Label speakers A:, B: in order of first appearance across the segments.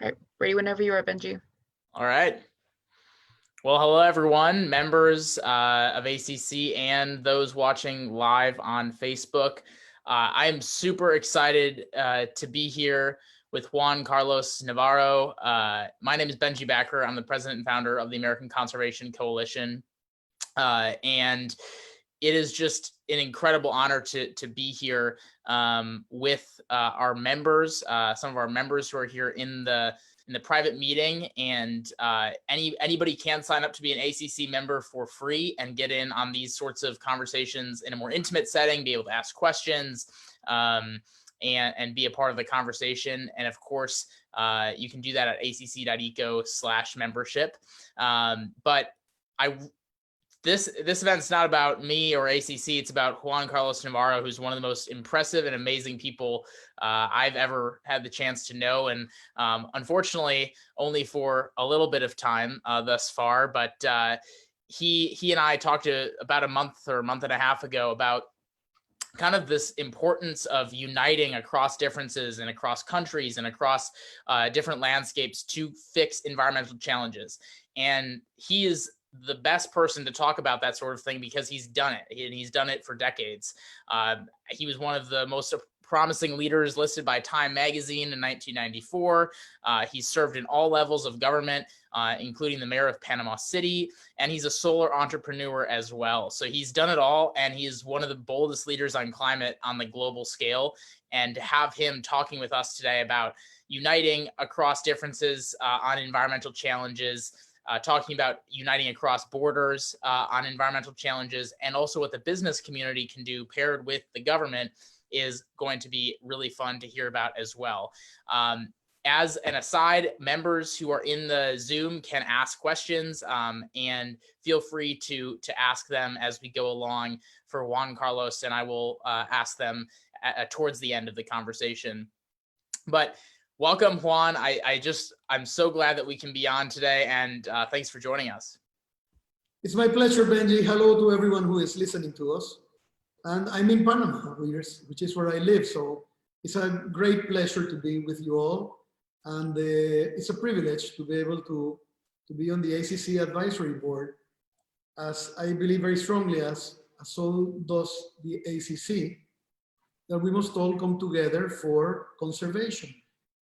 A: All right, ready whenever you are, Benji.
B: All right. Well, hello, everyone, members of ACC and those watching live on Facebook. I am super excited to be here with Juan Carlos Navarro. My name is Benji Backer. I'm the president and founder of the American Conservation Coalition. And it is just an incredible honor to be here with our members, some of our members who are here in the private meeting, and anybody can sign up to be an ACC member for free and get in on these sorts of conversations in a more intimate setting, be able to ask questions, and be a part of the conversation. And of course, you can do that at acc.eco/membership. But this event's not about me or ACC. It's about Juan Carlos Navarro, who's one of the most impressive and amazing people I've ever had the chance to know. And unfortunately, only for a little bit of time thus far. But he and I talked about a month or a month and a half ago about kind of this importance of uniting across differences and across countries and across different landscapes to fix environmental challenges. And he is the best person to talk about that sort of thing because he's done it, and he's done it for decades. He was one of the most promising leaders listed by Time magazine in 1994. He served in all levels of government, including the mayor of Panama City, and he's a solar entrepreneur as well. So he's done it all, and he's one of the boldest leaders on climate on the global scale. And to have him talking with us today about uniting across differences on environmental challenges, talking about uniting across borders on environmental challenges, and also what the business community can do paired with the government is going to be really fun to hear about as well. As an aside, members who are in the Zoom can ask questions, and feel free to ask them as we go along for Juan Carlos, and I will ask them towards the end of the conversation. But welcome, Juan. I'm so glad that we can be on today, and thanks for joining us.
C: It's my pleasure, Benji. Hello to everyone who is listening to us. And I'm in Panama, which is where I live. So it's a great pleasure to be with you all. And it's a privilege to be able to be on the ACC advisory board, as I believe very strongly, as so does the ACC, that we must all come together for conservation.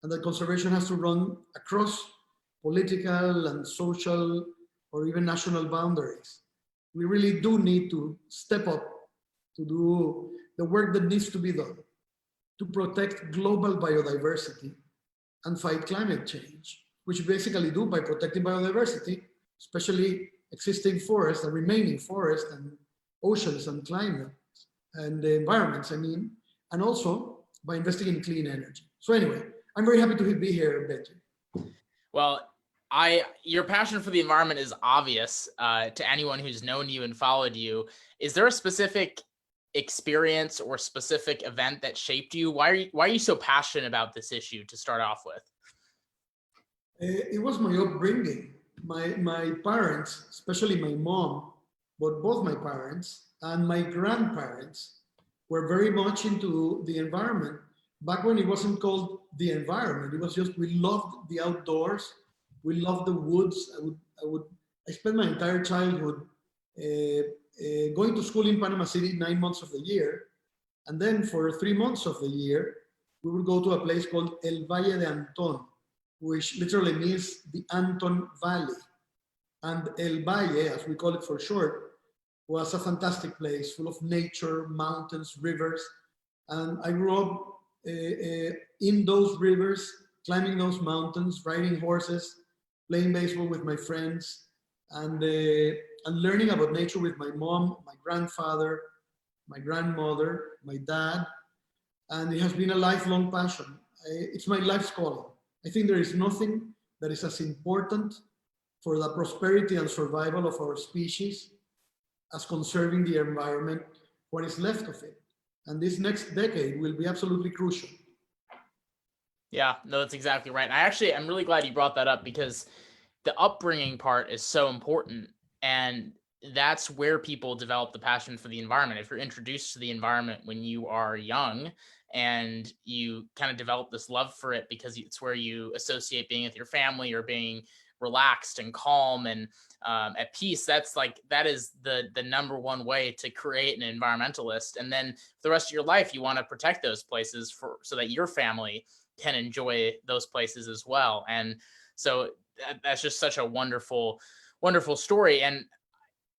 C: And that conservation has to run across political and social or even national boundaries. We really do need to step up to do the work that needs to be done to protect global biodiversity and fight climate change, which we basically do by protecting biodiversity, especially existing forests and remaining forests and oceans and climate and the environments, and also by investing in clean energy. So anyway, I'm very happy to be here, Benji.
B: Well, your passion for the environment is obvious to anyone who's known you and followed you. Is there a specific experience or specific event that shaped you? Why are you so passionate about this issue to start off with?
C: It was my upbringing. My parents, especially my mom, but both my parents and my grandparents were very much into the environment. Back when it wasn't called the environment, it was just, we loved the outdoors, we loved the woods. I spent my entire childhood going to school in Panama City 9 months of the year, and then for 3 months of the year, we would go to a place called El Valle de Anton, which literally means the Anton Valley. And El Valle, as we call it for short, was a fantastic place full of nature, mountains, rivers. And I grew up in those rivers, climbing those mountains, riding horses, playing baseball with my friends, and learning about nature with my mom, my grandfather, my grandmother, my dad. And it has been a lifelong passion. It's my life's calling. I think there is nothing that is as important for the prosperity and survival of our species as conserving the environment, what is left of it. And this next decade will be absolutely crucial.
B: Yeah, no, that's exactly right. I'm really glad you brought that up, because the upbringing part is so important. And that's where people develop the passion for the environment. If you're introduced to the environment when you are young and you kind of develop this love for it because it's where you associate being with your family or being relaxed and calm and at peace. That is the number one way to create an environmentalist. And then for the rest of your life, you want to protect those places so that your family can enjoy those places as well. And so that's just such a wonderful story. And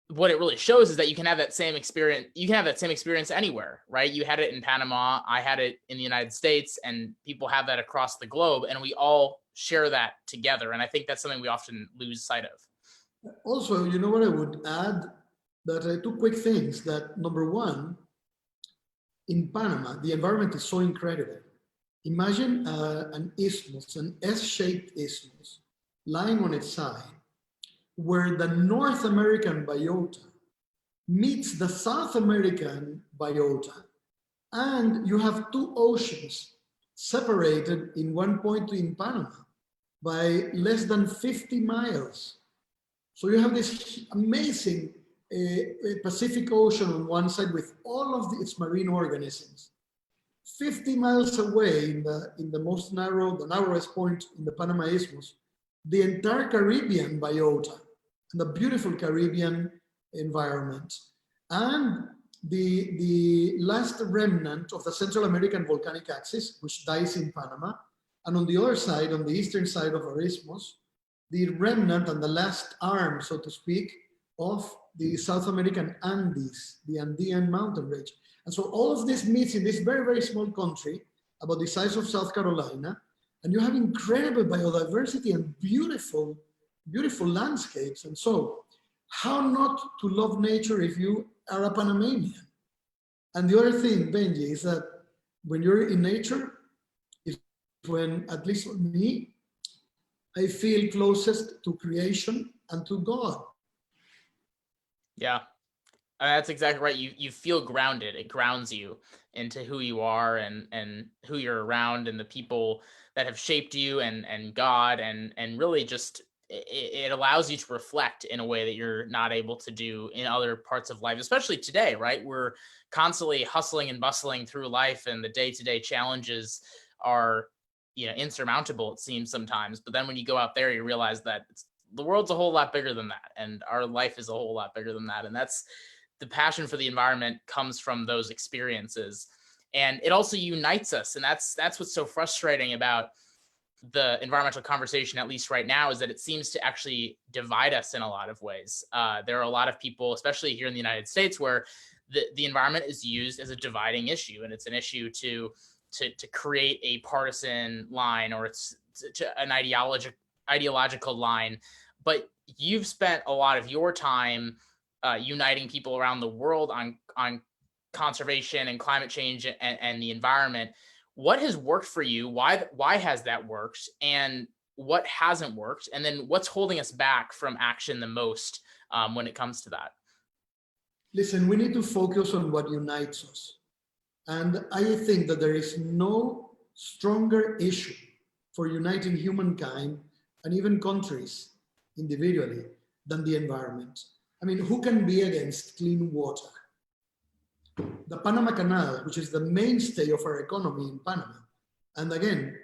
B: what it really shows is that you can have that same experience. You can have that same experience anywhere, right? You had it in Panama, I had it in the United States, and people have that across the globe, and we all share that together. And I think that's something we often lose sight of.
C: Also, you know what I would add? That two quick things. That number one, in Panama, the environment is so incredible. Imagine an isthmus, an S-shaped isthmus, lying on its side, where the North American biota meets the South American biota, and you have two oceans separated in one point in Panama by less than 50 miles. So you have this amazing Pacific Ocean on one side with all of its marine organisms. 50 miles away in the narrowest point in the Panama Isthmus, the entire Caribbean biota and the beautiful Caribbean environment, and the last remnant of the Central American volcanic axis, which dies in Panama, and on the other side, on the eastern side of our isthmus, the remnant and the last arm, so to speak, of the South American Andes, the Andean mountain range. And so all of this meets in this very, very small country, about the size of South Carolina, and you have incredible biodiversity and beautiful, beautiful landscapes. And so how not to love nature if you are a Panamanian? And the other thing, Benji, is that when you're in nature, is when, at least for me, I feel closest to creation and to God.
B: Yeah, that's exactly right. You feel grounded. It grounds you into who you are and who you're around and the people that have shaped you and God and really just it allows you to reflect in a way that you're not able to do in other parts of life, especially today, right? We're constantly hustling and bustling through life, and the day-to-day challenges are, insurmountable, it seems sometimes. But then when you go out there, you realize that the world's a whole lot bigger than that, and our life is a whole lot bigger than that. And that's the passion for the environment comes from those experiences, and it also unites us. And that's what's so frustrating about the environmental conversation, at least right now, is that it seems to actually divide us in a lot of ways. There are a lot of people, especially here in the United States, where the environment is used as a dividing issue, and it's an issue to create a partisan line, or it's an ideological line. But you've spent a lot of your time uniting people around the world on conservation and climate change and the environment. What has worked for you? Why has that worked? And what hasn't worked? And then what's holding us back from action the most when it comes to that?
C: Listen, we need to focus on what unites us. And I think that there is no stronger issue for uniting humankind and even countries individually than the environment. I mean, who can be against clean water? The Panama Canal, which is the mainstay of our economy in Panama. And again,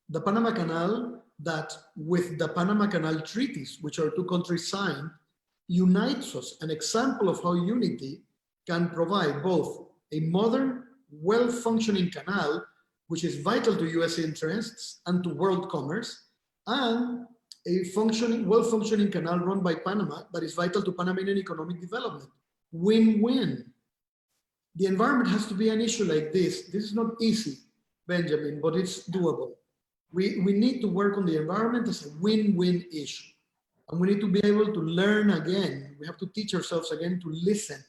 C: the Panama Canal, that with the Panama Canal treaties, which our two countries signed, unites us, an example of how unity can provide both a modern, well-functioning canal, which is vital to US interests and to world commerce, and a well-functioning canal run by Panama that is vital to Panamanian economic development. Win-win. The environment has to be an issue like this. This is not easy, Benjamin, but it's doable. We need to work on the environment as a win-win issue. And we need to be able to learn again. We have to teach ourselves again to listen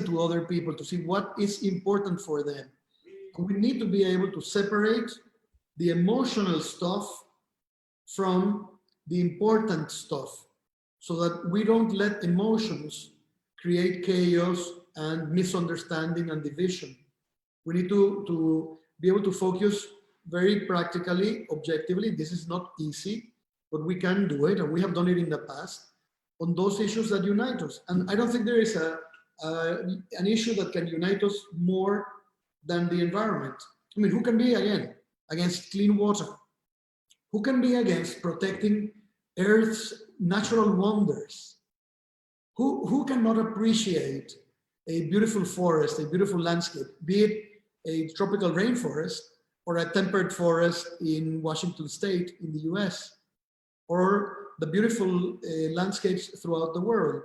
C: to other people, to see what is important for them. And we need to be able to separate the emotional stuff from the important stuff, so that we don't let emotions create chaos and misunderstanding and division. We need to be able to focus very practically, objectively. This is not easy, but we can do it, and we have done it in the past, on those issues that unite us. And I don't think there is an issue that can unite us more than the environment. I mean, who can be against clean water? Who can be against protecting Earth's natural wonders? Who cannot appreciate a beautiful forest, a beautiful landscape, be it a tropical rainforest or a temperate forest in Washington State in the US, or the beautiful landscapes throughout the world?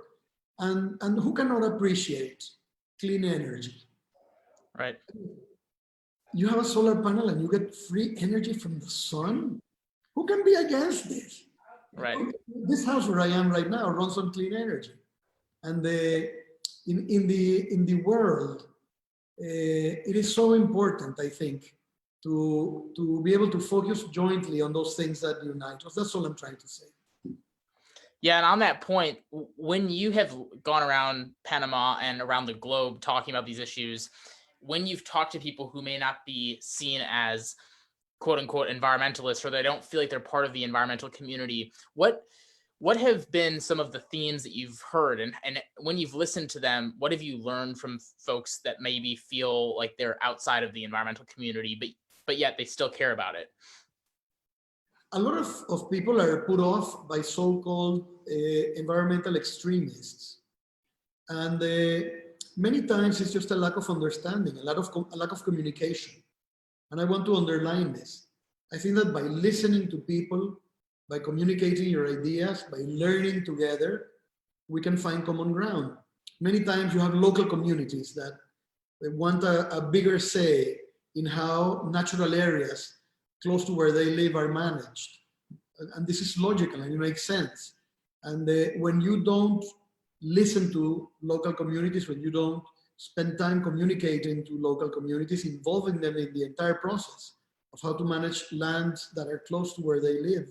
C: And who cannot appreciate clean energy?
B: Right.
C: You have a solar panel and you get free energy from the sun? Who can be against this?
B: Right.
C: This house where I am right now runs on clean energy. And in the world, it is so important, I think, to be able to focus jointly on those things that unite us. That's all I'm trying to say.
B: Yeah, and on that point, when you have gone around Panama and around the globe talking about these issues, when you've talked to people who may not be seen as quote unquote environmentalists, or they don't feel like they're part of the environmental community, what have been some of the themes that you've heard? And when you've listened to them, what have you learned from folks that maybe feel like they're outside of the environmental community, but yet they still care about it?
C: A lot of people are put off by so-called environmental extremists. And many times it's just a lack of understanding, a lack of communication. And I want to underline this. I think that by listening to people, by communicating your ideas, by learning together, we can find common ground. Many times you have local communities that want a bigger say in how natural areas close to where they live are managed. And this is logical and it makes sense. And when you don't listen to local communities, when you don't spend time communicating to local communities, involving them in the entire process of how to manage lands that are close to where they live,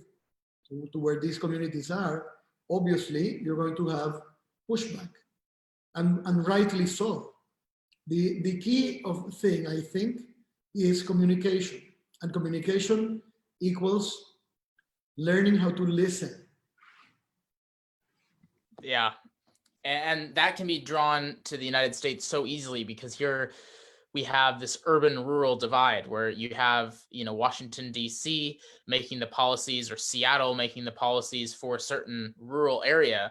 C: to where these communities are, obviously you're going to have pushback, and rightly so. The key of thing, I think, is communication, and communication equals learning how to listen.
B: Yeah, and that can be drawn to the United States so easily, because here we have this urban-rural divide where you have, Washington, D.C. making the policies, or Seattle making the policies for a certain rural area.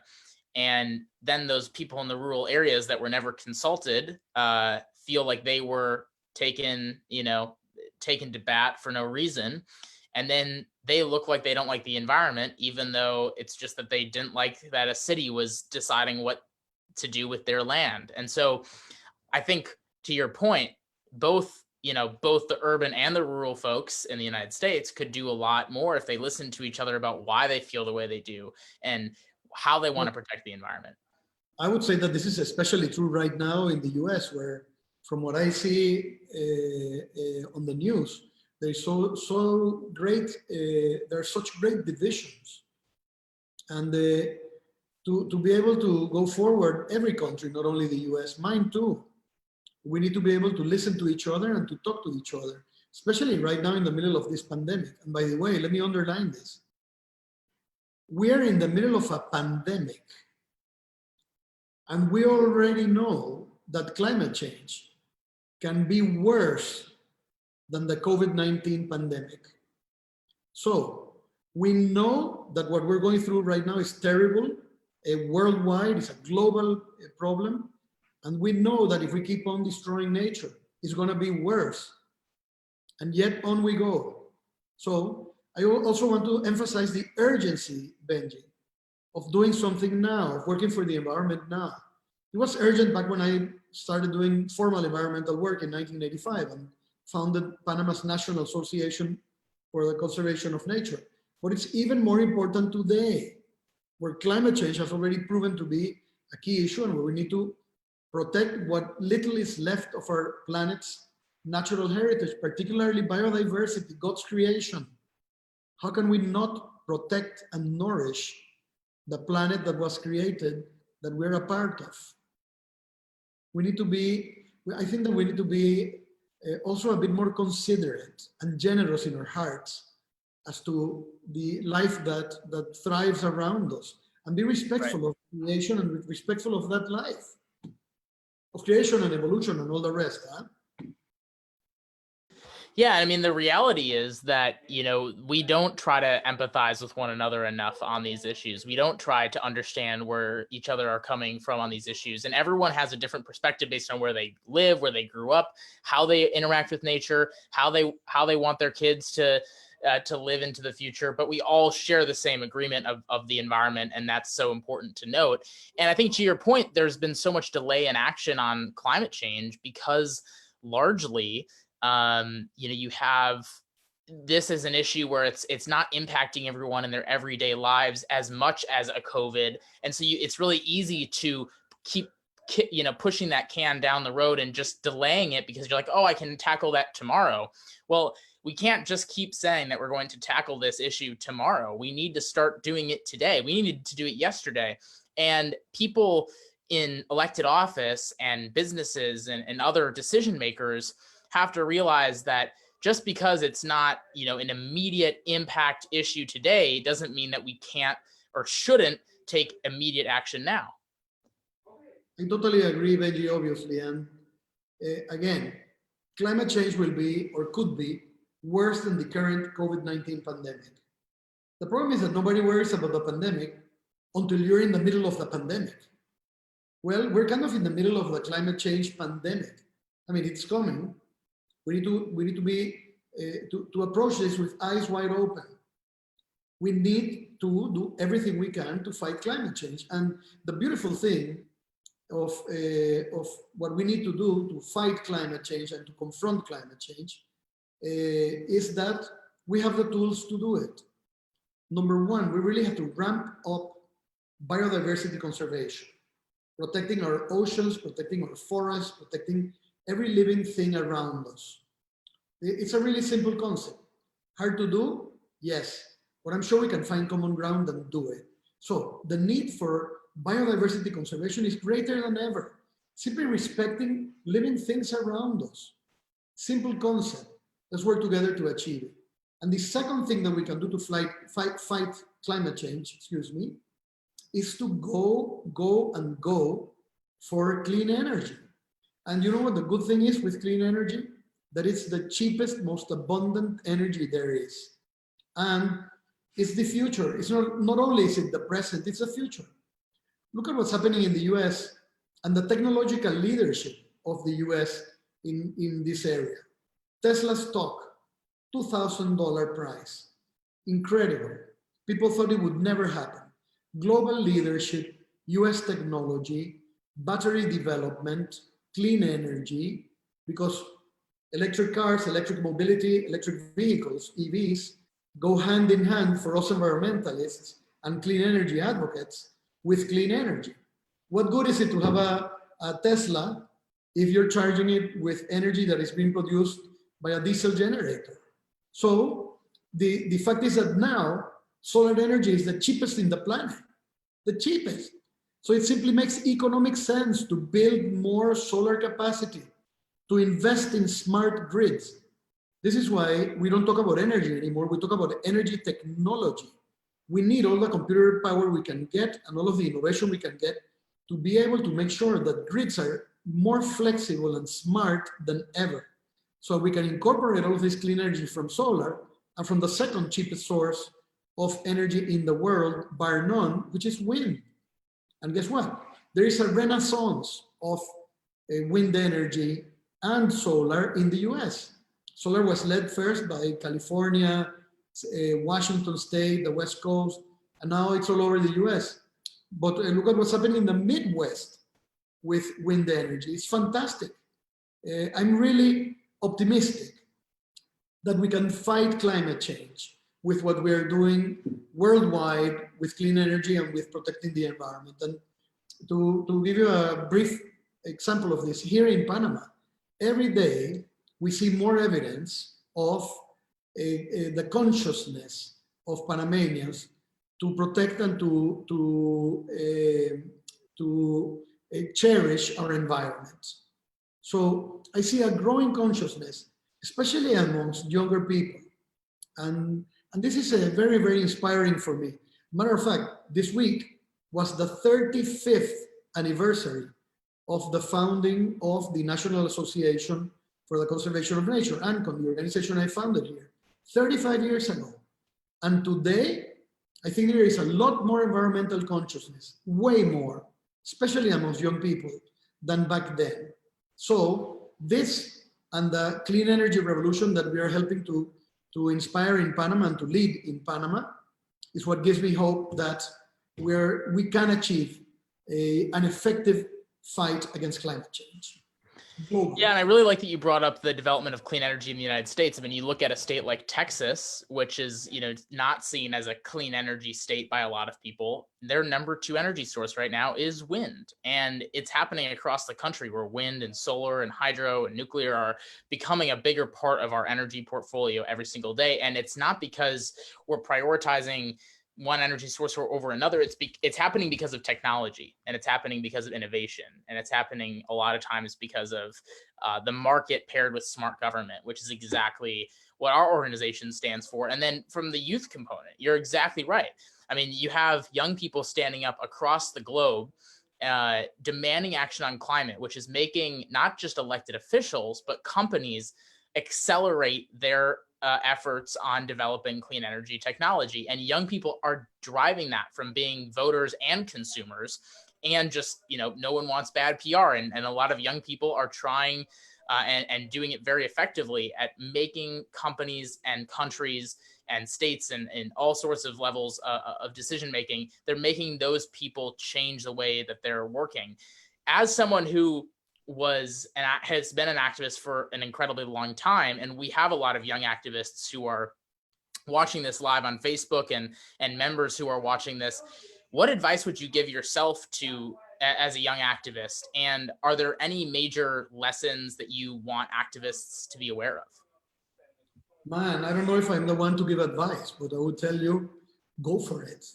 B: And then those people in the rural areas that were never consulted feel like they were taken to bat for no reason. And then they look like they don't like the environment, even though it's just that they didn't like that a city was deciding what to do with their land. And so I think, to your point, both the urban and the rural folks in the United States could do a lot more if they listen to each other about why they feel the way they do and how they want to protect the environment.
C: I would say that this is especially true right now in the US, where, from what I see on the news, there's so great, there are such great divisions. And to be able to go forward, every country, not only the US, mine too, we need to be able to listen to each other and to talk to each other, especially right now in the middle of this pandemic. And by the way, let me underline this. We are in the middle of a pandemic, and we already know that climate change can be worse than the COVID-19 pandemic. So we know that what we're going through right now is terrible, worldwide, it's a global problem. And we know that if we keep on destroying nature, it's going to be worse. And yet on we go. So I also want to emphasize the urgency, Benji, of doing something now, of working for the environment now. It was urgent back when I started doing formal environmental work in 1985 and founded Panama's National Association for the Conservation of Nature. But it's even more important today, where climate change has already proven to be a key issue, and where we need to protect what little is left of our planet's natural heritage, particularly biodiversity, God's creation. How can we not protect and nourish the planet that was created, that we're a part of? We need to be, I think that we need to be also a bit more considerate and generous in our hearts as to the life that thrives around us, and be respectful of creation and respectful of that life, of creation and evolution and all the rest. Huh?
B: Yeah, I mean, the reality is that, we don't try to empathize with one another enough on these issues. We don't try to understand where each other are coming from on these issues. And everyone has a different perspective based on where they live, where they grew up, how they interact with nature, how they want their kids to live into the future. But we all share the same agreement of the environment. And that's so important to note. And I think to your point, there's been so much delay in action on climate change because largely, you have this as an issue where it's not impacting everyone in their everyday lives as much as a COVID. And so it's really easy to keep, pushing that can down the road and just delaying it because you're like, oh, I can tackle that tomorrow. Well, we can't just keep saying that we're going to tackle this issue tomorrow. We need to start doing it today. We needed to do it yesterday. And people in elected office and businesses and other decision makers have to realize that just because it's not, an immediate impact issue today doesn't mean that we can't or shouldn't take immediate action now.
C: I totally agree, Benji, obviously. And again, climate change will be or could be worse than the current COVID-19 pandemic. The problem is that nobody worries about the pandemic until you're in the middle of the pandemic. Well, we're kind of in the middle of the climate change pandemic. I mean, it's coming. We need to be to approach this with eyes wide open. We need to do everything we can to fight climate change. And the beautiful thing of what we need to do to fight climate change and to confront climate change is that we have the tools to do it. Number one, we really have to ramp up biodiversity conservation, protecting our oceans, protecting our forests, protecting every living thing around us. It's a really simple concept. Hard to do? Yes. But I'm sure we can find common ground and do it. So the need for biodiversity conservation is greater than ever. Simply respecting living things around us. Simple concept. Let's work together to achieve it. And the second thing that we can do to fight climate change, is to go for clean energy. And you know what the good thing is with clean energy? That it's the cheapest, most abundant energy there is. And it's the future. It's not only is it the present, it's the future. Look at what's happening in the US and the technological leadership of the US in this area. Tesla stock, $2,000 price. Incredible. People thought it would never happen. Global leadership, US technology, battery development, clean energy, because electric cars, electric mobility, electric vehicles, EVs, go hand in hand for us environmentalists and clean energy advocates with clean energy. What good is it to have a Tesla if you're charging it with energy that is being produced by a diesel generator? So the fact is that now solar energy is the cheapest in the planet, the cheapest. So it simply makes economic sense to build more solar capacity, to invest in smart grids. This is why we don't talk about energy anymore. We talk about energy technology. We need all the computer power we can get and all of the innovation we can get to be able to make sure that grids are more flexible and smart than ever. So we can incorporate all of this clean energy from solar and from the second cheapest source of energy in the world, bar none, which is wind. And guess what? There is a renaissance of wind energy and solar in the US. Solar was led first by California, Washington State, the West Coast, and now it's all over the US. But look at what's happening in the Midwest with wind energy. It's fantastic. I'm really optimistic that we can fight climate change with what we're doing worldwide with clean energy and with protecting the environment. And to give you a brief example of this, here in Panama, every day we see more evidence of the consciousness of Panamanians to protect and to cherish our environment. So I see a growing consciousness, especially amongst younger people. And this is very, very inspiring for me. Matter of fact, this week was the 35th anniversary of the founding of the National Association for the Conservation of Nature, ANCON, the organization I founded here, 35 years ago. And today, I think there is a lot more environmental consciousness, way more, especially amongst young people, than back then. So this and the clean energy revolution that we are helping to inspire in Panama and to lead in Panama is what gives me hope that we can achieve an effective fight against climate change.
B: Yeah, and I really like that you brought up the development of clean energy in the United States. I mean, you look at a state like Texas, which is, not seen as a clean energy state by a lot of people. Their number 2 energy source right now is wind. And it's happening across the country where wind and solar and hydro and nuclear are becoming a bigger part of our energy portfolio every single day. And it's not because we're prioritizing one energy source or over another. It's happening because of technology, and it's happening because of innovation, and it's happening a lot of times because of the market paired with smart government, which is exactly what our organization stands for. And then from the youth component, you're exactly right. I mean, you have young people standing up across the globe demanding action on climate, which is making not just elected officials, but companies accelerate their efforts on developing clean energy technology. And young people are driving that from being voters and consumers. And just, no one wants bad PR. And a lot of young people are trying and doing it very effectively at making companies and countries and states and all sorts of levels of decision making. They're making those people change the way that they're working. As someone who has been an activist for an incredibly long time, and we have a lot of young activists who are watching this live on Facebook and members who are watching this, what advice would you give yourself as a young activist? And are there any major lessons that you want activists to be aware of?
C: Man, I don't know if I'm the one to give advice, but I would tell you, go for it.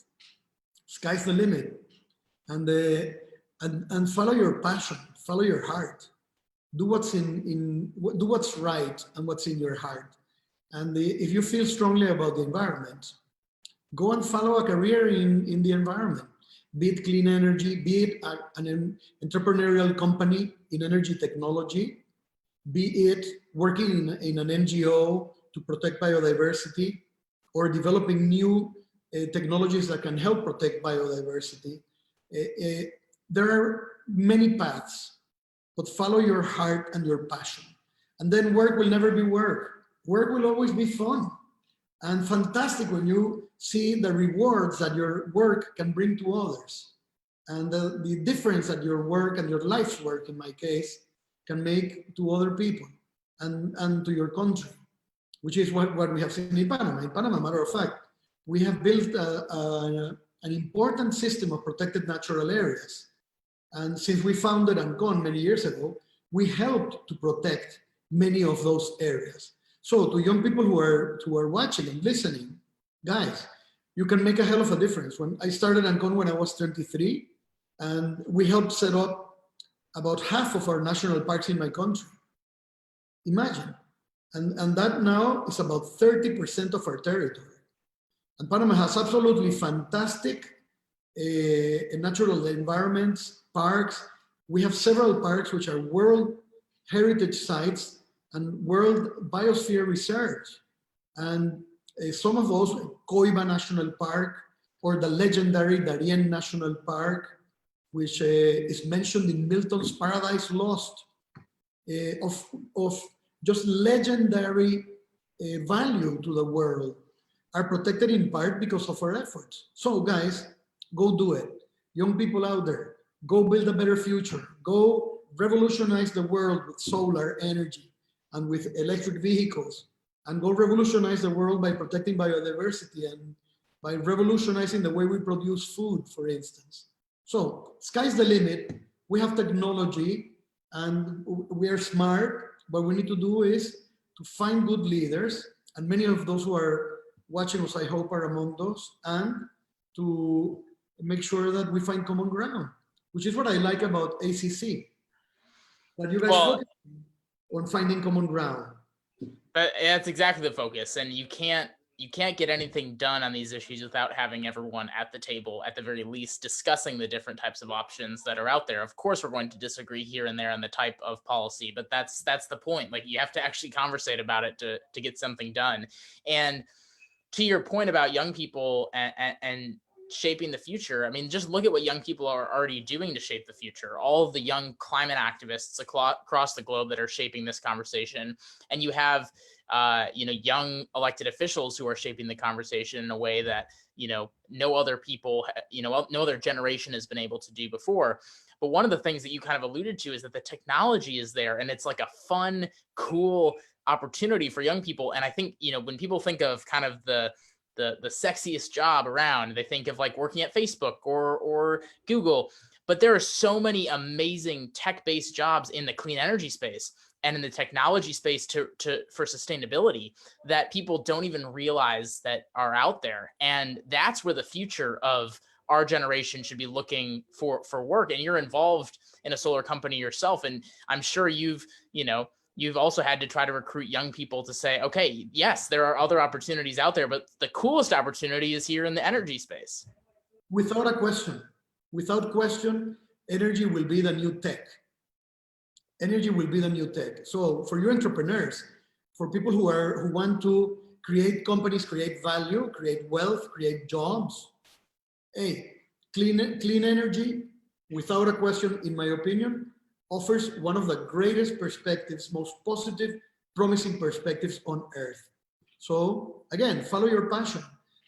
C: Sky's the limit. And follow your passion, follow your heart. Do what's do what's right and what's in your heart. And if you feel strongly about the environment, go and follow a career in the environment. Be it clean energy, be it an entrepreneurial company in energy technology, be it working in an NGO to protect biodiversity, or developing new technologies that can help protect biodiversity. There are many paths, but follow your heart and your passion. And then work will never be work. Work will always be fun and fantastic when you see the rewards that your work can bring to others, and the difference that your work and your life's work, in my case, can make to other people and to your country, which is what we have seen in Panama. In Panama, matter of fact, we have built an important system of protected natural areas. And since we founded ANCON many years ago, we helped to protect many of those areas. So to young people who are watching and listening, guys, you can make a hell of a difference. When I started ANCON when I was 23, and we helped set up about half of our national parks in my country. Imagine. And that now is about 30% of our territory. And Panama has absolutely fantastic natural environments, parks. We have several parks which are World Heritage Sites and World Biosphere Reserve. And some of those, Coiba National Park, or the legendary Darien National Park, which is mentioned in Milton's Paradise Lost, of just legendary value to the world, are protected in part because of our efforts. So guys, go do it. Young people out there, go build a better future. Go revolutionize the world with solar energy and with electric vehicles, and go revolutionize the world by protecting biodiversity and by revolutionizing the way we produce food, for instance. So sky's the limit. We have technology and we are smart. What we need to do is to find good leaders, and many of those who are watching us, I hope, are among those, and to make sure that we find common ground, which is what I like about ACC. That you guys focus on finding common ground.
B: But that's exactly the focus. And you can't you can't get anything done on these issues without having everyone at the table, at the very least, discussing the different types of options that are out there. Of course, we're going to disagree here and there on the type of policy, but that's the point. Like, you have to actually conversate about it to get something done. And to your point about young people and shaping the future, I mean, just look at what young people are already doing to shape the future. All of the young climate activists across the globe that are shaping this conversation. And you have young elected officials who are shaping the conversation in a way that, no other people, no other generation has been able to do before. But one of the things that you kind of alluded to is that the technology is there, and it's like a fun, cool opportunity for young people. And I think, when people think of kind of the sexiest job around, they think of like working at Facebook or Google, but there are so many amazing tech-based jobs in the clean energy space and in the technology space for sustainability that people don't even realize that are out there. And that's where the future of our generation should be looking for work. And you're involved in a solar company yourself. And I'm sure you've also had to try to recruit young people to say, okay, yes, there are other opportunities out there, but the coolest opportunity is here in the energy space.
C: Without question, energy will be the new tech. Energy will be the new tech. So for you entrepreneurs, for people who want to create companies, create value, create wealth, create jobs, hey, clean energy, without a question, in my opinion, offers one of the greatest perspectives, most positive, promising perspectives on Earth. So again, follow your passion.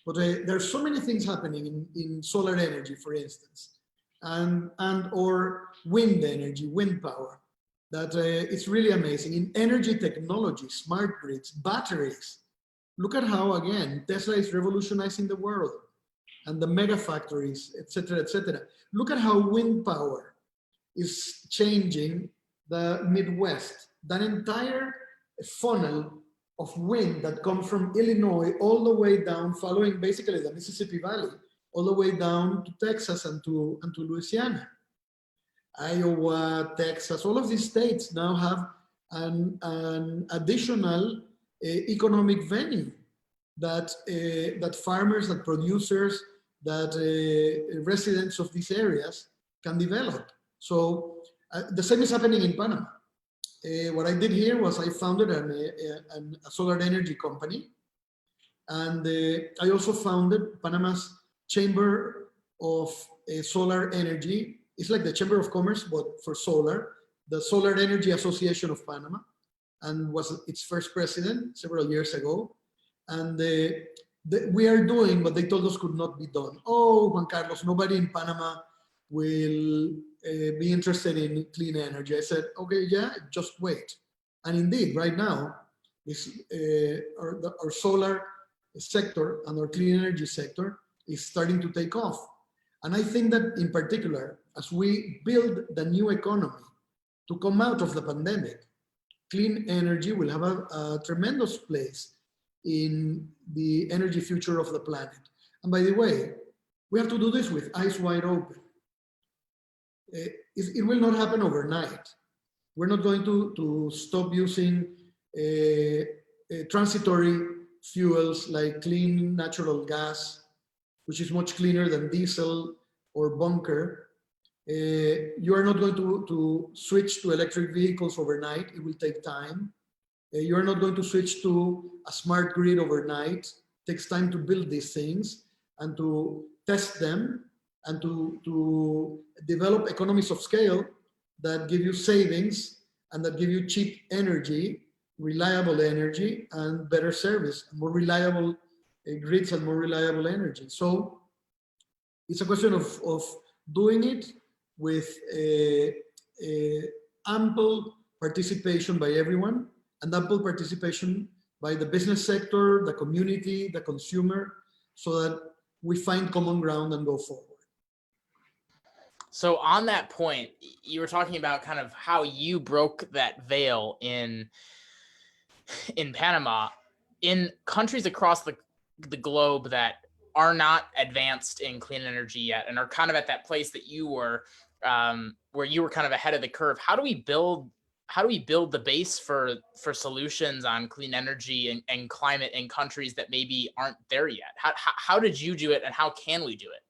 C: But there are so many things happening in solar energy, for instance, and or wind energy, wind power, that it's really amazing. In energy technology, smart grids, batteries. Look at how, again, Tesla is revolutionizing the world, and the mega factories, etc., etc. Look at how wind power is changing the Midwest. That entire funnel of wind that comes from Illinois all the way down, following basically the Mississippi Valley, all the way down to Texas and to Louisiana. Iowa, Texas, all of these states now have an additional economic venue that farmers, that producers, that residents of these areas can develop. So the same is happening in Panama. What I did here was I founded a solar energy company, and I also founded Panama's Chamber of Solar Energy. It's like the Chamber of Commerce, but for solar, the Solar Energy Association of Panama, and was its first president several years ago. And we are doing what they told us could not be done. Oh, Juan Carlos, nobody in Panama will be interested in clean energy. I said, okay, yeah, just wait. And indeed, right now, our solar sector and our clean energy sector is starting to take off. And I think that in particular, as we build the new economy to come out of the pandemic, clean energy will have a tremendous place in the energy future of the planet. And by the way, we have to do this with eyes wide open. It will not happen overnight. We're not going to stop using transitory fuels like clean natural gas, which is much cleaner than diesel or bunker. You are not going to switch to electric vehicles overnight. It will take time. You are not going to switch to a smart grid overnight. It takes time to build these things and to test them and to develop economies of scale that give you savings and that give you cheap energy, reliable energy, and better service, more reliable grids and more reliable energy. So it's a question of doing it with ample participation by everyone and ample participation by the business sector, the community, the consumer, so that we find common ground and go forward.
B: So on that point, you were talking about kind of how you broke that veil in Panama. In countries across the globe that are not advanced in clean energy yet and are kind of at that place that you were, where you were kind of ahead of the curve, how do we build how do we build the base for solutions on clean energy and climate in countries that maybe aren't there yet? How did you do it, and how can we do it?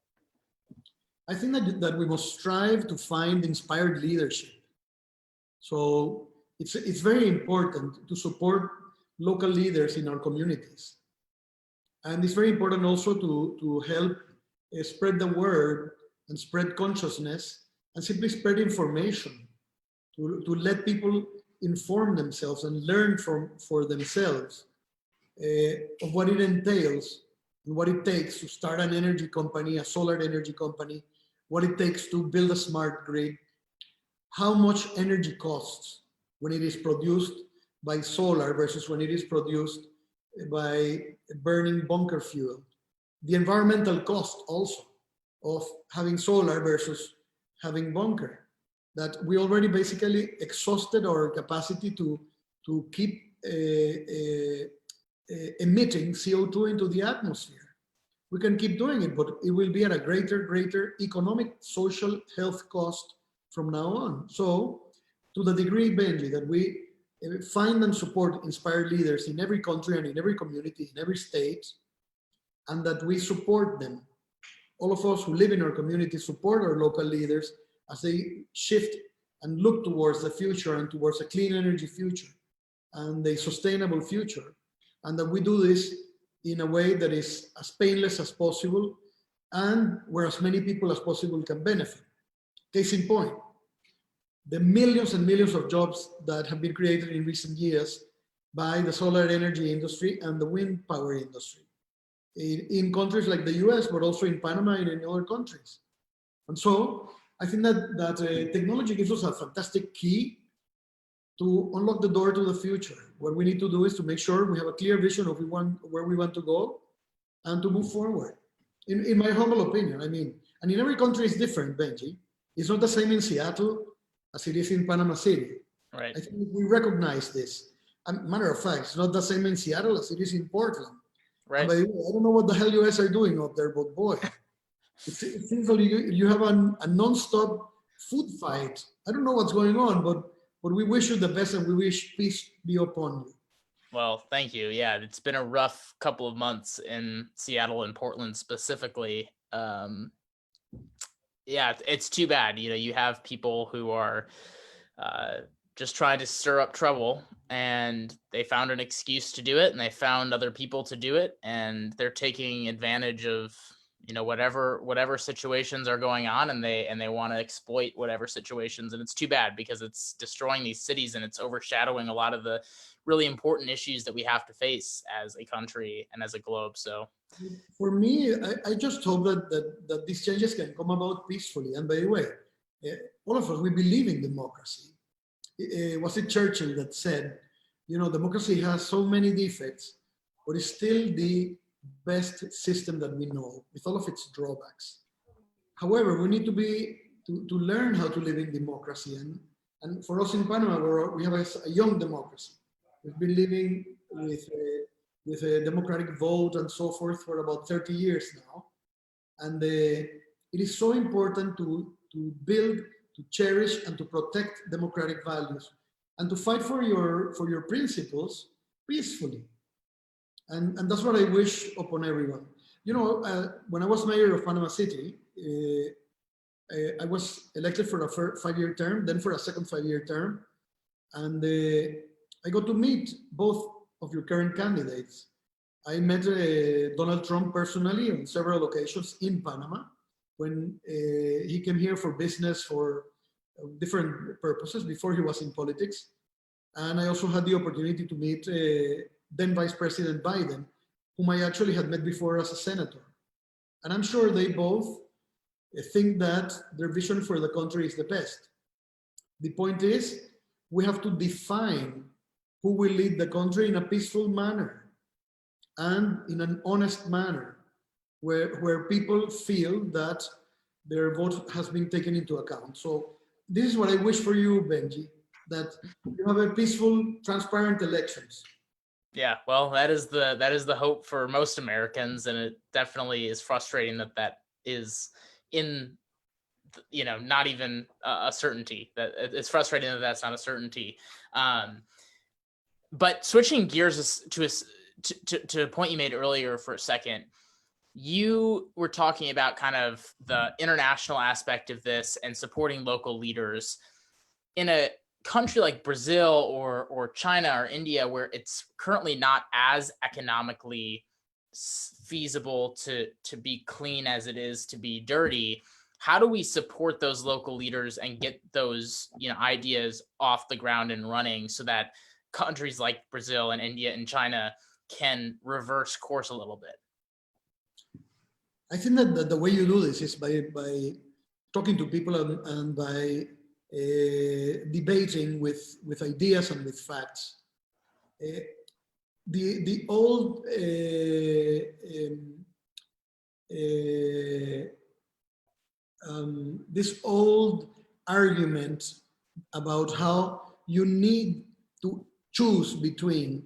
C: I think that we must strive to find inspired leadership. So it's very important to support local leaders in our communities. And it's very important also to help spread the word and spread consciousness and simply spread information to let people inform themselves and learn for themselves of what it entails and what it takes to start an energy company, a solar energy company, what it takes to build a smart grid, how much energy costs when it is produced by solar versus when it is produced by burning bunker fuel. The environmental cost also of having solar versus having bunker, that we already basically exhausted our capacity to keep emitting CO2 into the atmosphere. We can keep doing it, but it will be at a greater economic, social, health cost from now on. So to the degree, Benji, that we find and support inspired leaders in every country and in every community, in every state, and that we support them. All of us who live in our community support our local leaders as they shift and look towards the future and towards a clean energy future and a sustainable future. And that we do this in a way that is as painless as possible and where as many people as possible can benefit. Case in point, the millions and millions of jobs that have been created in recent years by the solar energy industry and the wind power industry in countries like the US, but also in Panama and in other countries. And so I think that technology gives us a fantastic key to unlock the door to the future. What we need to do is to make sure we have a clear vision of where we want to go and to move forward. In my humble opinion, I mean, and in every country is different, Benji. It's not the same in Seattle as it is in Panama City.
B: Right.
C: I think we recognize this. Matter of fact, it's not the same in Seattle as it is in Portland.
B: Right.
C: And by the way, I don't know what the hell you guys are doing up there, but boy, it seems like you have a non-stop food fight. I don't know what's going on, but we wish you the best and we wish peace be upon you.
B: Well, thank you. Yeah, it's been a rough couple of months in Seattle and Portland specifically. Yeah, it's too bad. You know, you have people who are just trying to stir up trouble, and they found an excuse to do it, and they found other people to do it, and they're taking advantage of, you know, whatever situations are going on, and they want to exploit whatever situations. And it's too bad because it's destroying these cities and it's overshadowing a lot of the really important issues that we have to face as a country and as a globe. So
C: for me, I just hope that these changes can come about peacefully. And by the way, all of us, we believe in democracy. Was it Churchill that said, you know, democracy has so many defects, but it's still the best system that we know with all of its drawbacks. However, we need to learn how to live in democracy. And for us in Panama, we have a young democracy. We've been living with a democratic vote and so forth for about 30 years now. And it is so important to build, to cherish, and to protect democratic values and to fight for your principles peacefully. And that's what I wish upon everyone. You know, when I was mayor of Panama City, I was elected for a 5-year term, then for a second 5-year term. And I got to meet both of your current candidates. I met Donald Trump personally on several occasions in Panama when he came here for business for different purposes before he was in politics. And I also had the opportunity to meet then Vice President Biden, whom I actually had met before as a senator. And I'm sure they both think that their vision for the country is the best. The point is, we have to define who will lead the country in a peaceful manner and in an honest manner, where people feel that their vote has been taken into account. So this is what I wish for you, Benji, that you have a peaceful, transparent elections.
B: yeah, well, that is the hope for most Americans, and it definitely is frustrating that is in not even a certainty. That it's frustrating that that's not a certainty. But switching gears to a point you made earlier for a second, you were talking about kind of the international aspect of this and supporting local leaders in a country like Brazil or China or India, where it's currently not as economically feasible to be clean as it is to be dirty. How do we support those local leaders and get those ideas off the ground and running so that countries like Brazil and India and China can reverse course a little bit?
C: I think that the way you do this is by talking to people and by debating with ideas and with facts. The old this old argument about how you need to choose between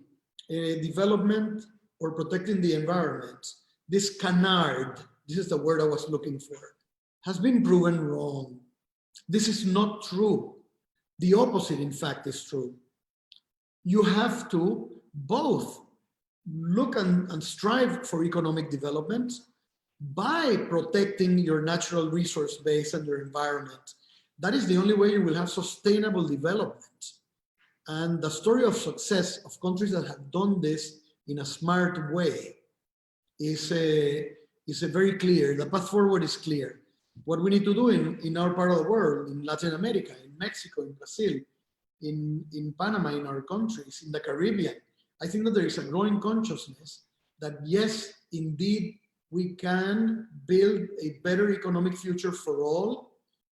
C: development or protecting the environment, this canard, this is the word I was looking for, has been proven wrong. This is not true. The opposite, in fact, is true. You have to both look and strive for economic development by protecting your natural resource base and your environment. That is the only way you will have sustainable development. And the story of success of countries that have done this in a smart way is very clear. The path forward is clear. What we need to do in our part of the world, in Latin America, in Mexico, in Brazil, in Panama, in our countries, in the Caribbean, I think that there is a growing consciousness that yes, indeed, we can build a better economic future for all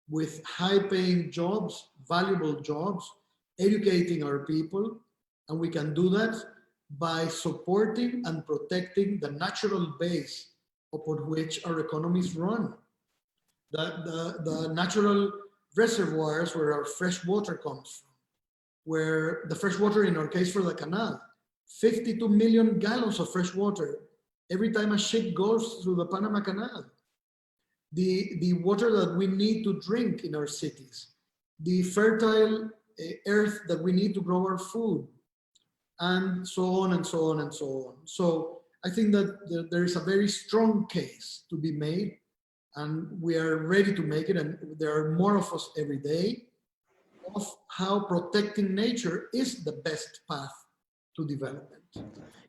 C: with high-paying jobs, valuable jobs, educating our people, and we can do that by supporting and protecting the natural base upon which our economies run. The natural reservoirs where our fresh water comes from, where the fresh water, in our case for the canal, 52 million gallons of fresh water every time a ship goes through the Panama Canal. The water that we need to drink in our cities, the fertile earth that we need to grow our food, and so on and so on and so on. So I think that there is a very strong case to be made, and we are ready to make it, and there are more of us every day, of how protecting nature is the best path to development.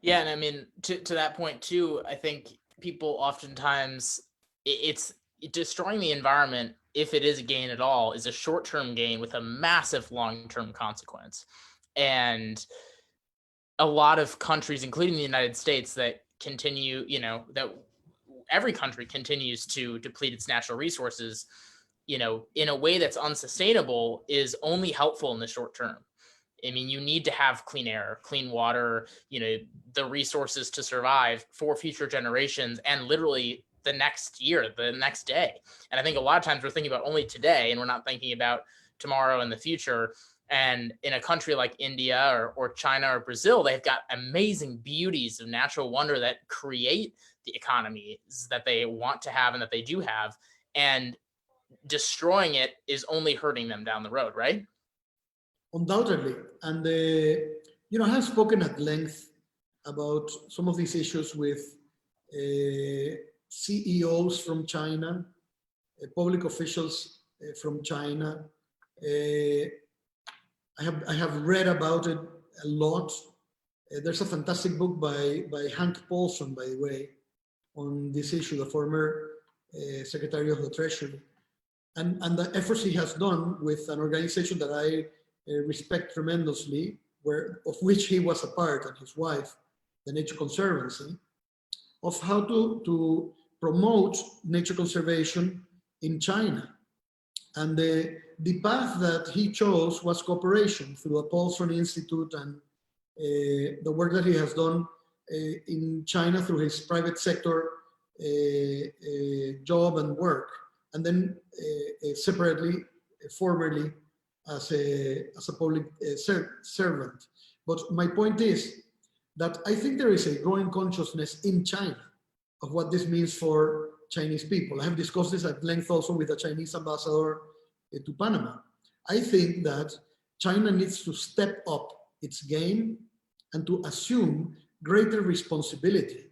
B: Yeah, and I mean, to that point too, I think people oftentimes, it's destroying the environment, if it is a gain at all, is a short-term gain with a massive long-term consequence. And a lot of countries, including the United States, that continue, that every country continues to deplete its natural resources, in a way that's unsustainable, is only helpful in the short term. I mean, you need to have clean air, clean water, the resources to survive for future generations and literally the next year, the next day. And I think a lot of times we're thinking about only today and we're not thinking about tomorrow and the future. And in a country like India or China or Brazil, they've got amazing beauties of natural wonder that create the economies that they want to have and that they do have. And destroying it is only hurting them down the road, right?
C: Undoubtedly. And, I have spoken at length about some of these issues with CEOs from China, public officials from China. I have read about it a lot. There's a fantastic book by Hank Paulson, by the way, on this issue, the former Secretary of the Treasury, and the efforts he has done with an organization that I respect tremendously, of which he was a part, and his wife, the Nature Conservancy, of how to promote nature conservation in China. And the path that he chose was cooperation through the Paulson Institute and the work that he has done in China through his private sector job and work, and then separately, formerly, as a public servant. But my point is that I think there is a growing consciousness in China of what this means for Chinese people. I have discussed this at length also with the Chinese ambassador to Panama. I think that China needs to step up its game and to assume greater responsibility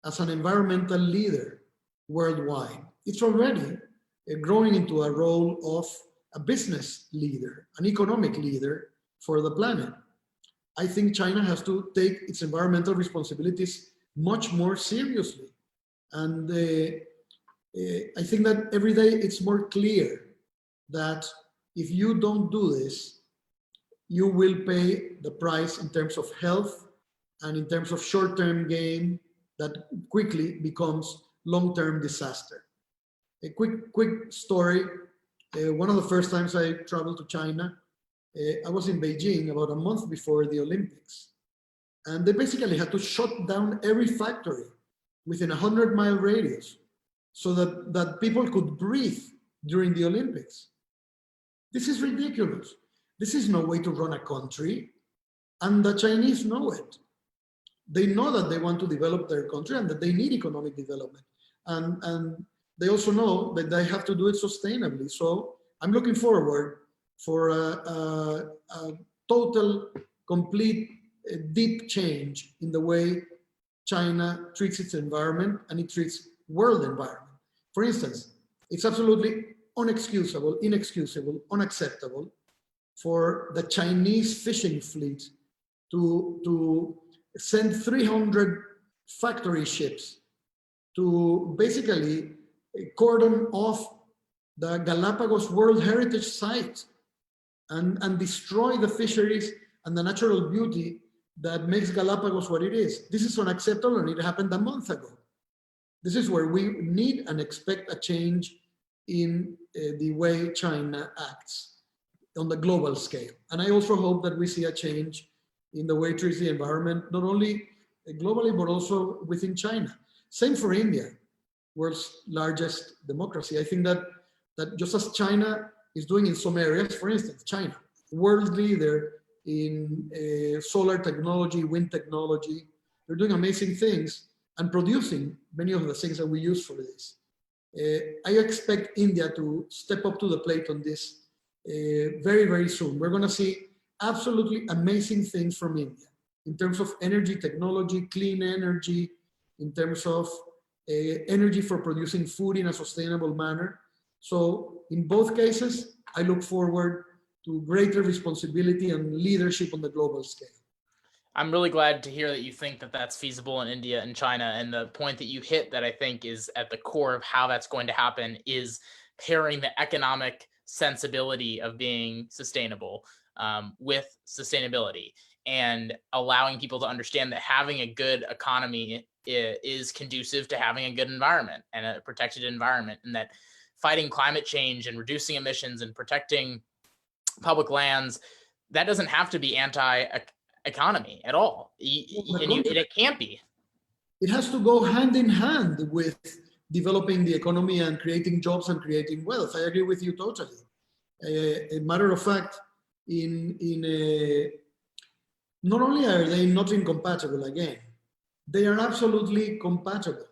C: as an environmental leader worldwide. It's already growing into a role of a business leader, an economic leader for the planet. I think China has to take its environmental responsibilities much more seriously. And I think that every day it's more clear that if you don't do this, you will pay the price in terms of health and in terms of short-term gain that quickly becomes long-term disaster. A quick story. One of the first times I traveled to China, I was in Beijing about a month before the Olympics. And they basically had to shut down every factory within a 100-mile radius so that people could breathe during the Olympics. This is ridiculous. This is no way to run a country. And the Chinese know it. They know that they want to develop their country and that they need economic development. And they also know that they have to do it sustainably. So I'm looking forward for a total, complete, deep change in the way China treats its environment and it treats world environment. For instance, it's absolutely unexcusable, inexcusable, unacceptable for the Chinese fishing fleet to send 300 factory ships to basically cordon off the Galapagos World Heritage Site and destroy the fisheries and the natural beauty that makes Galapagos what it is. This is unacceptable, and it happened a month ago. This is where we need and expect a change in the way China acts on the global scale. And I also hope that we see a change in the way it treats the environment, not only globally, but also within China. Same for India, world's largest democracy. I think that just as China is doing in some areas, for instance, China, world leader in solar technology, wind technology, they're doing amazing things and producing many of the things that we use for this. I expect India to step up to the plate on this very, very soon. We're going to see absolutely amazing things from India in terms of energy technology, clean energy, in terms of energy for producing food in a sustainable manner. So in both cases, I look forward to greater responsibility and leadership on the global scale.
B: I'm really glad to hear that you think that that's feasible in India and China. And the point that you hit that I think is at the core of how that's going to happen is pairing the economic sensibility of being sustainable with sustainability and allowing people to understand that having a good economy is conducive to having a good environment and a protected environment, and that fighting climate change and reducing emissions and protecting public lands, that doesn't have to be anti-economy at all. It can't be.
C: It has to go hand in hand with developing the economy and creating jobs and creating wealth. I agree with you totally. A matter of fact, not only are they not incompatible again, they are absolutely compatible,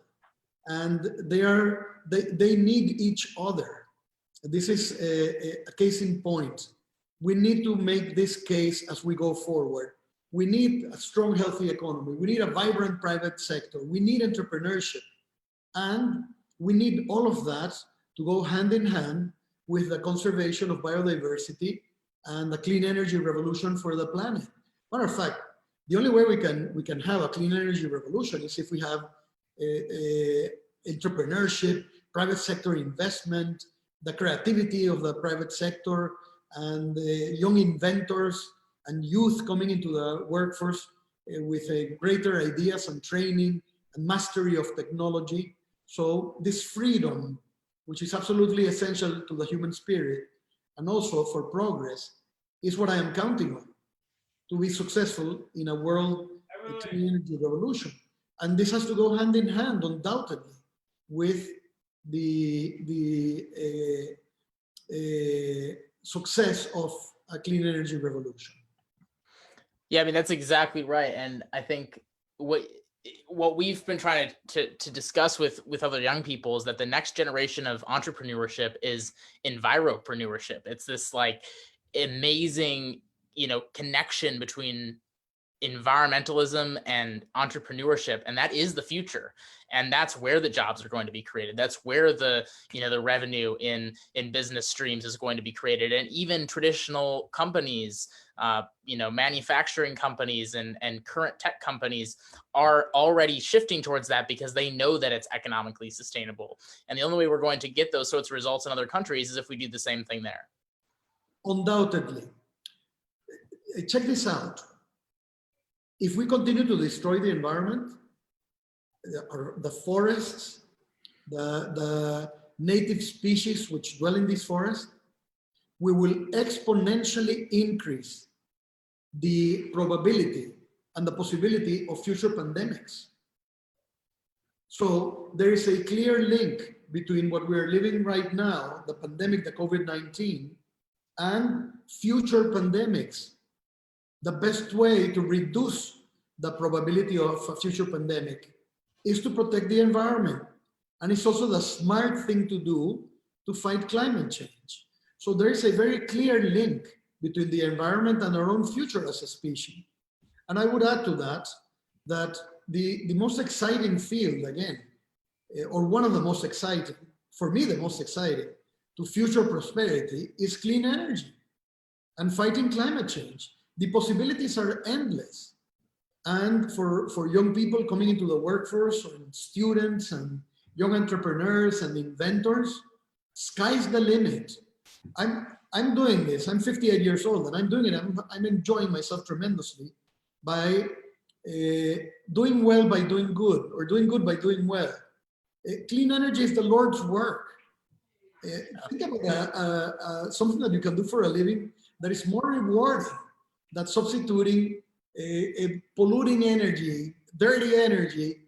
C: and they need each other. This is a case in point. We need to make this case as we go forward. We need a strong, healthy economy. We need a vibrant private sector. We need entrepreneurship. And we need all of that to go hand in hand with the conservation of biodiversity and the clean energy revolution for the planet. Matter of fact, the only way we can have a clean energy revolution is if we have entrepreneurship, private sector investment, the creativity of the private sector, and young inventors and youth coming into the workforce with greater ideas and training and mastery of technology. So this freedom, which is absolutely essential to the human spirit and also for progress, is what I am counting on to be successful in a world clean energy revolution. And this has to go hand in hand, undoubtedly, with the success of a clean energy revolution.
B: Yeah, I mean, that's exactly right. And I think what what we've been trying to discuss with other young people is that the next generation of entrepreneurship is enviropreneurship. It's this like amazing, connection between environmentalism and entrepreneurship, and that is the future, and that's where the jobs are going to be created. That's where the the revenue in business streams is going to be created. And even traditional companies, manufacturing companies and current tech companies are already shifting towards that because they know that it's economically sustainable. And the only way we're going to get those sorts of results in other countries is if we do the same thing there.
C: Undoubtedly. Check this out. If we continue to destroy the environment, the forests, the native species which dwell in these forests, we will exponentially increase the probability and the possibility of future pandemics. So there is a clear link between what we're living right now, the pandemic, the COVID-19, and future pandemics. The best way to reduce the probability of a future pandemic is to protect the environment. And it's also the smart thing to do to fight climate change. So there is a very clear link between the environment and our own future as a species. And I would add to that, that the most exciting field, again, or one of the most exciting, for me the most exciting, to future prosperity is clean energy and fighting climate change. The possibilities are endless. And for young people coming into the workforce, or students and young entrepreneurs and inventors, sky's the limit. I'm doing this. I'm 58 years old and I'm doing it. I'm enjoying myself tremendously by doing well by doing good, or doing good by doing well. Clean energy is the Lord's work. Think about something that you can do for a living that is more rewarding than substituting a polluting energy, dirty energy,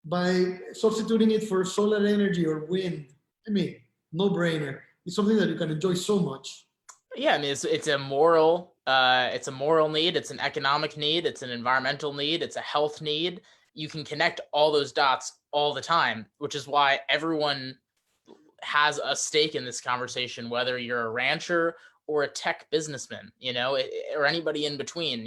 C: by substituting it for solar energy or wind. I mean, no brainer. It's something that you can enjoy so much.
B: Yeah, I mean, it's a moral need, it's an economic need, it's an environmental need, it's a health need. You can connect all those dots all the time, which is why everyone has a stake in this conversation, whether you're a rancher or a tech businessman, or anybody in between.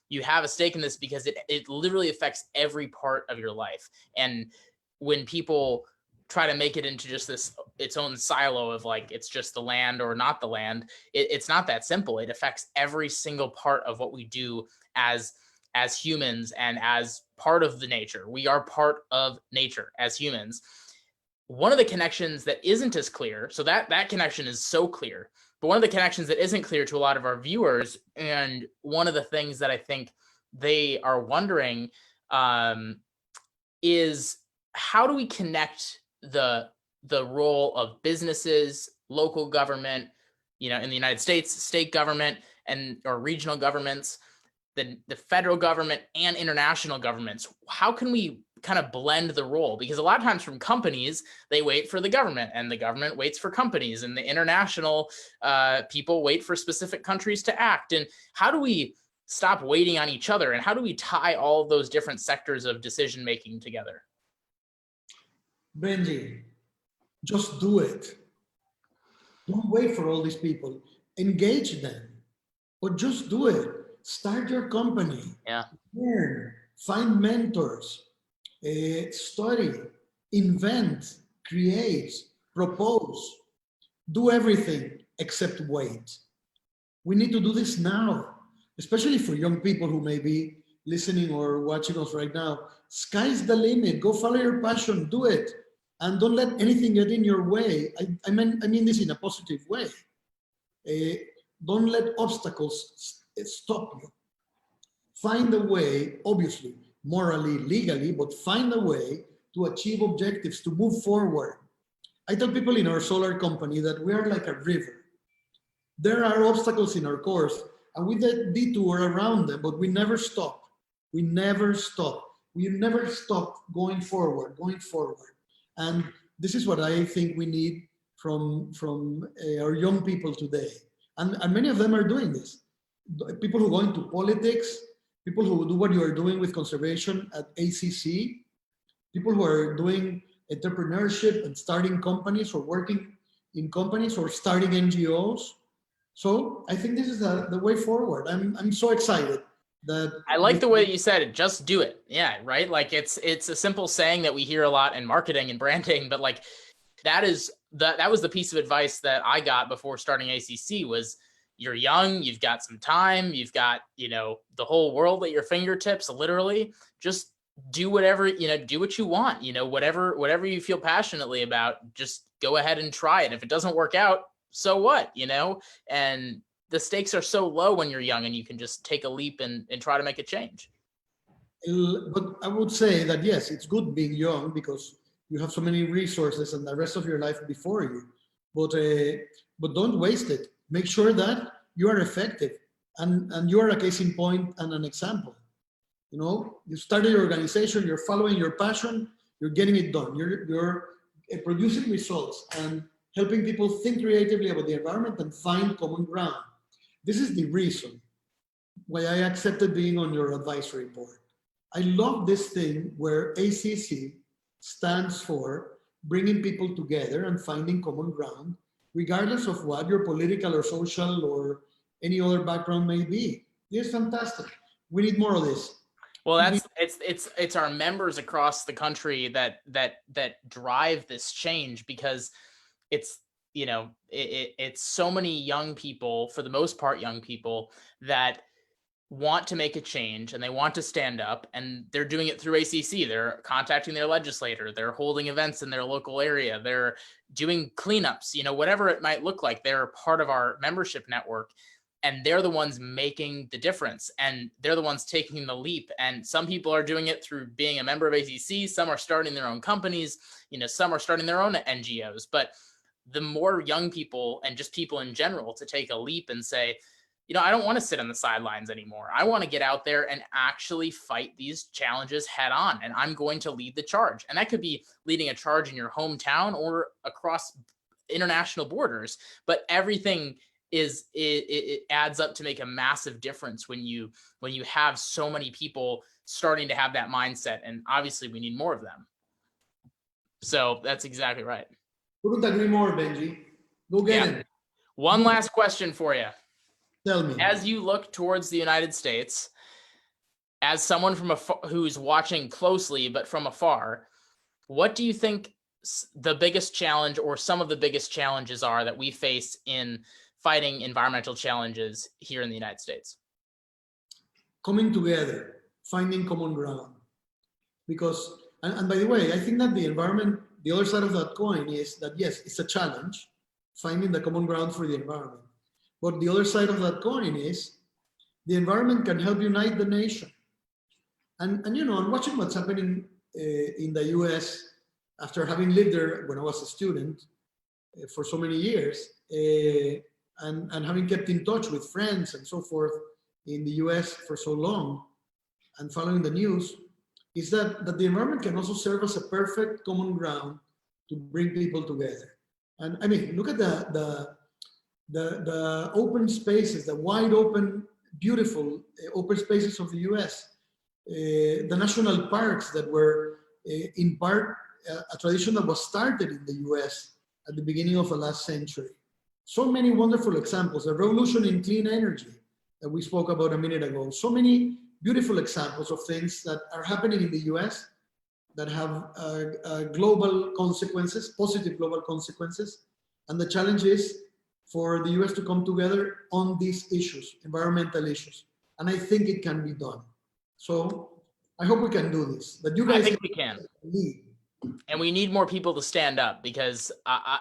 B: You have a stake in this because it literally affects every part of your life. And when people try to make it into just its own silo of like, it's just the land or not the land, it's not that simple. It affects every single part of what we do as humans and as part of the nature. We are part of nature as humans. One of the connections that isn't as clear, so that connection is so clear, but one of the connections that isn't clear to a lot of our viewers, and one of the things that I think they are wondering is, how do we connect the role of businesses, local government, in the United States, state government or regional governments, the federal government and international governments? How can we kind of blend the role? Because a lot of times from companies, they wait for the government and the government waits for companies, and the international people wait for specific countries to act. And how do we stop waiting on each other? And how do we tie all of those different sectors of decision-making together?
C: Benji, just do it. Don't wait for all these people. Engage them, but just do it. Start your company.
B: Yeah.
C: Learn, find mentors, study, invent, create, propose. Do everything except wait. We need to do this now, especially for young people who may be listening or watching us right now. Sky's the limit. Go follow your passion. Do it. And don't let anything get in your way. I mean this in a positive way. Don't let obstacles stop you. Find a way, obviously, morally, legally, but find a way to achieve objectives, to move forward. I tell people in our solar company that we are like a river. There are obstacles in our course, and we detour around them, but we never stop. We never stop. We never stop going forward. And this is what I think we need from our young people today. And many of them are doing this. People who go into politics, people who do what you are doing with conservation at ACC, people who are doing entrepreneurship and starting companies or working in companies or starting NGOs. So I think this is the way forward. I'm so excited that
B: I like the way that you said it. Just do it. Yeah, right. Like it's a simple saying that we hear a lot in marketing and branding, but like that was the piece of advice that I got before starting ACC was you're young, you've got some time, you've got, the whole world at your fingertips, literally. Just do whatever, do what you want, whatever you feel passionately about, just go ahead and try it. If it doesn't work out, so what, and the stakes are so low when you're young and you can just take a leap and try to make a change.
C: But I would say that, yes, it's good being young because you have so many resources and the rest of your life before you, but don't waste it. Make sure that you are effective and you are a case in point and an example. You started your organization, you're following your passion, you're getting it done. You're producing results and helping people think creatively about the environment and find common ground. This is the reason why I accepted being on your advisory board. I love this thing where ACC stands for bringing people together and finding common ground, regardless of what your political or social or any other background may be. This is fantastic. We need more of this.
B: Well, it's our members across the country that drive this change, because it's it's so many young people, for the most part young people, that want to make a change and they want to stand up, and they're doing it through ACC. They're contacting their legislator, they're holding events in their local area, they're doing cleanups, whatever it might look like. They're part of our membership network, and they're the ones making the difference, and they're the ones taking the leap. And some people are doing it through being a member of ACC. Some are starting their own companies, some are starting their own NGOs. But the more young people and just people in general to take a leap and say, I don't want to sit on the sidelines anymore. I want to get out there and actually fight these challenges head on, and I'm going to lead the charge. And that could be leading a charge in your hometown or across international borders, but everything it adds up to make a massive difference when you have so many people starting to have that mindset. And obviously we need more of them. So that's exactly right.
C: Couldn't agree more, Benji. Go get it.
B: One last question for you.
C: Tell me.
B: As you look towards the United States, as someone who's watching closely but from afar, what do you think the biggest challenge or some of the biggest challenges are that we face in fighting environmental challenges here in the United States?
C: Coming together, finding common ground. Because, and by the way, I think that the environment, the other side of that coin is that, yes, it's a challenge, finding the common ground for the environment. But the other side of that coin is the environment can help unite the nation. And I'm watching what's happening in the US after having lived there when I was a student for so many years, and having kept in touch with friends and so forth in the US for so long and following the news, is that the environment can also serve as a perfect common ground to bring people together. And I mean, look at the open spaces, the wide open, beautiful open spaces of the US, the national parks that were in part a tradition that was started in the US at the beginning of the last century. So many wonderful examples, the revolution in clean energy that we spoke about a minute ago. So many beautiful examples of things that are happening in the US that have global consequences, positive global consequences. And the challenge is for the US to come together on these issues, environmental issues. And I think it can be done. So I hope we can do this. But you guys,
B: I think we can. And we need more people to stand up, because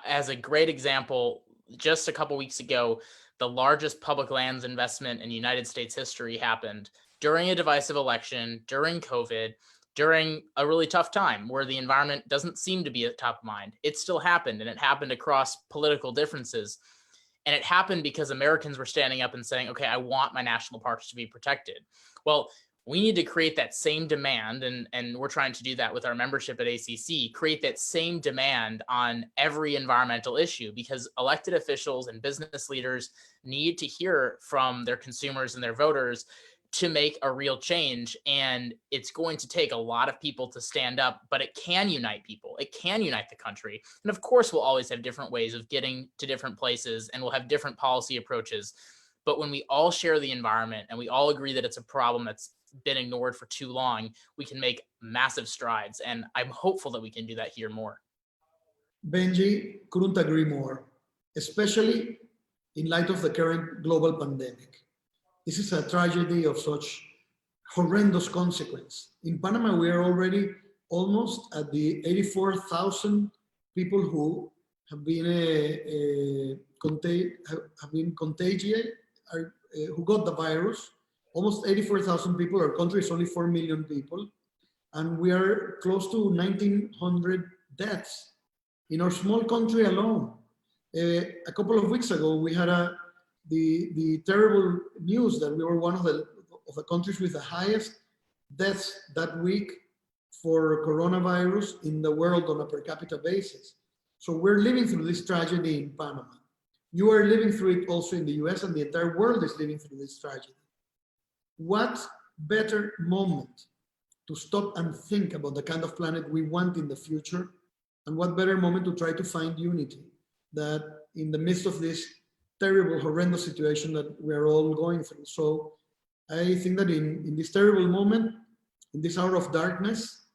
B: as a great example, just a couple weeks ago, the largest public lands investment in United States history happened during a divisive election, during COVID, during a really tough time where the environment doesn't seem to be at top of mind. It still happened, and it happened across political differences. And it happened because Americans were standing up and saying, okay, I want my national parks to be protected. Well, we need to create that same demand, and we're trying to do that with our membership at ACC, create that same demand on every environmental issue, because elected officials and business leaders need to hear from their consumers and their voters to make a real change. And it's going to take a lot of people to stand up, but it can unite people. It can unite the country. And of course, we'll always have different ways of getting to different places, and we'll have different policy approaches. But when we all share the environment and we all agree that it's a problem that's been ignored for too long, we can make massive strides. And I'm hopeful that we can do that here more.
C: Benji, couldn't agree more, especially in light of the current global pandemic. This is a tragedy of such horrendous consequence. In Panama, we are already almost at the 84,000 people who have been contagious, who got the virus. Almost 84,000 people. Our country is only 4 million people. And we are close to 1,900 deaths in our small country alone. A couple of weeks ago, we had the terrible news that we were one of the countries with the highest deaths that week for coronavirus in the world on a per capita basis. So we're living through this tragedy in Panama. You are living through it also in the US, and the entire world is living through this tragedy. What better moment to stop and think about the kind of planet we want in the future? And what better moment to try to find unity that in the midst of this terrible, horrendous situation that we're all going through. So I think that in this terrible moment, in this hour of darkness,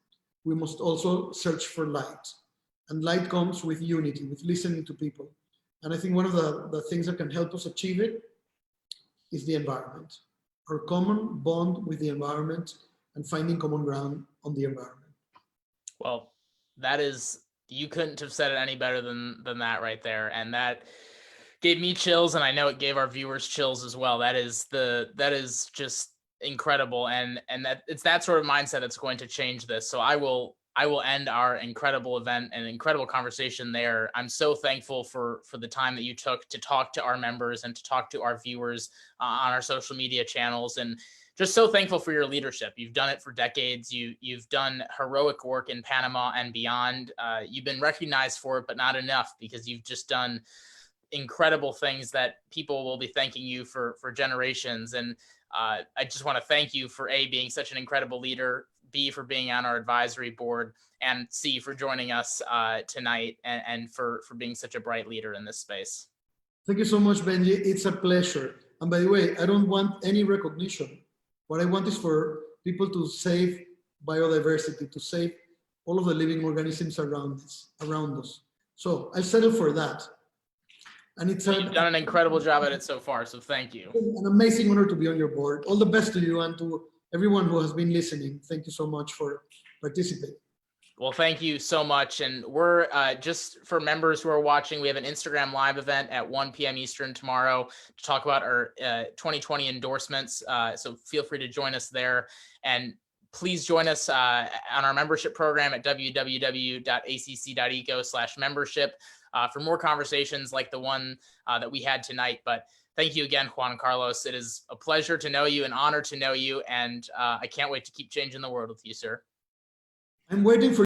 C: we must also search for light. And light comes with unity, with listening to people. And I think one of the things that can help us achieve it is the environment. Our common bond with the environment and finding common ground on the environment.
B: Well, that is, you couldn't have said it any better than that right there. And that gave me chills, and I know it gave our viewers chills as well. That is just incredible. And that it's that sort of mindset that's going to change this. So I will end our incredible event and incredible conversation there. I'm so thankful for the time that you took to talk to our members and to talk to our viewers on our social media channels, and just so thankful for your leadership. You've done it for decades. You've done heroic work in Panama and beyond. You've been recognized for it, but not enough, because you've just done incredible things that people will be thanking you for generations. And I just want to thank you for A, being such an incredible leader, B, for being on our advisory board, and C, for joining us tonight, and for being such a bright leader in this space.
C: Thank you so much, Benji. It's a pleasure. And by the way, I don't want any recognition. What I want is for people to save biodiversity, to save all of the living organisms around us. So I'll settle for that. And
B: You've done an incredible job at it so far, so thank you.
C: An amazing honor to be on your board. All the best to you and to everyone who has been listening. Thank you so much for participating.
B: Well, thank you so much. And we're just for members who are watching, we have an Instagram live event at 1 p.m. Eastern tomorrow to talk about our 2020 endorsements. So feel free to join us there. And please join us on our membership program at www.acc.eco/membership for more conversations like the one that we had tonight. But thank you again, Juan Carlos. It is a pleasure to know you, an honor to know you. And I can't wait to keep changing the world with you, sir.
C: I'm waiting for